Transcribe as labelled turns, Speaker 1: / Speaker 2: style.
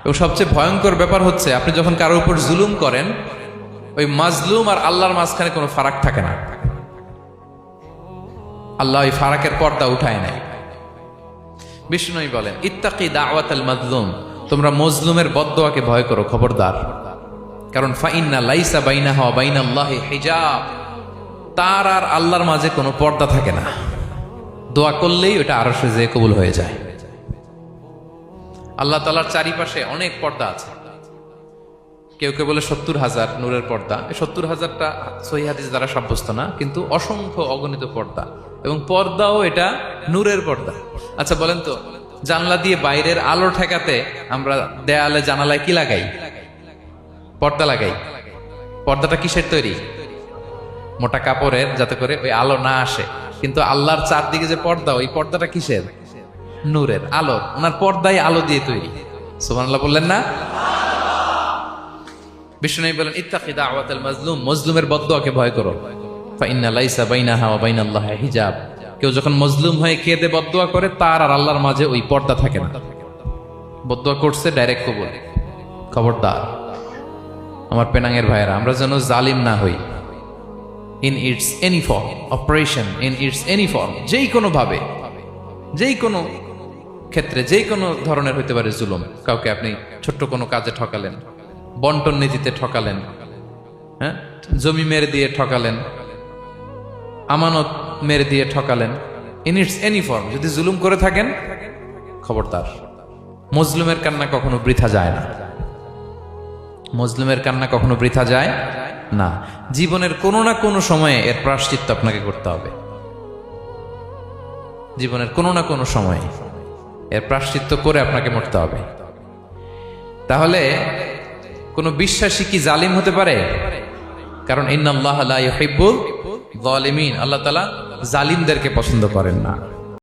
Speaker 1: এবং সবচেয়ে ভয়ঙ্কর ব্যাপার হচ্ছে আপনি যখন কারোর উপর জুলুম করেন, ওই মাজলুম আর আল্লাহর মাঝখানে কোনো ফারাক থাকে না। আল্লাহ ওই ফারাকের পর্দা উঠায় নাই। বিষ্ণু বলেন, ইত্তাকি দাওয়াতাল মাজলুম, তোমরা মজলুমের বদদোয়াকে ভয় করো, খবরদার। কারণ ফাইন্না লাইসা বাইনাহা ওয়া বাইনাল্লাহি হিজাব, তার আর আল্লাহর মাঝে কোনো পর্দা থাকে না। দোয়া করলেই ওটা আরশে যেয়ে কবুল হয়ে যায়। আল্লাহ তাআলার চারিপাশে অনেক পর্দা আছে। কেউ কেউ বলে 70,000 নূরের পর্দা। 70,000টা সহিহ হাদিস দ্বারা সাব্যস্ত না, কিন্তু অসংখ্য অগণিত পর্দা, এবং পর্দাও এটা নূরের পর্দা। আচ্ছা বলেন তো, জানলা দিয়ে বাইরের আলো ঠেকাতে আমরা দেয়ালে জানালায় কি লাগাই? পর্দা লাগাই। পর্দাটা কিসের তৈরি? মোটা কাপড়ের, যাতে করে ওই আলো না আসে। কিন্তু আল্লাহর চারদিকে যে পর্দা, ওই পর্দাটা কিসের? নূরের, আলো। ওনার পর্দাই আলো দিয়ে তৈরি। সুবহানাল্লাহ বললেন না? বিষ্ণু বলেন, ইত্তাকি দাওয়াতাল মাজলুম, মজলুমের বদদোয়াকে ভয় করো। ফাইন্না লাইসা বাইনাহা ওয়া বাইনাল্লাহি হিজাব, কেউ যখন মজলুম হয়ে কেঁদে বদদোয়া করে, তার আর আল্লাহর মাঝে ওই পর্দা থাকে না। বদদোয়া করছে, ডাইরেক্ট কবুল। খবরদার আমার পেনাঙ্গের ভাইয়েরা, আমরা যেন জালিম না হই। In it's any form, operation in it's any form, যেই কোনো ভাবে, যেই কোনো ক্ষেত্রে, যেই কোনো ধরনের হইতে পারে জুলুম। কাউকে আপনি ছোট্ট কোনো কাজে ঠকালেন, বন্টন নীতিতে ঠকালেন, হ্যাঁ, জমি মেরে দিয়ে ঠকালেন, আমানত মেরে দিয়ে ঠকালেন, ইন ইটস এনি ফর্ম যদি জুলুম করে থাকেন, খবরদার। মজলুমের কান্না কখনো বৃথা যায় না। মজলুমের কান্না কখনো বৃথা যায় না। জীবনের কোনো না কোনো সময়ে এর প্রায়শ্চিত্ত আপনাকে করতে হবে। জীবনের কোনো না কোনো সময়ে এর প্রায়শ্চিত্ত করে আপনাকে মরতে হবে। তাহলে কোন বিশ্বাসী কি জালিম হতে পারে? কারণ ইন্নাল্লাহা লা ইউহিব্বুল যালিমিন, আল্লাহ তাআলা জালিমদেরকে পছন্দ করেন না।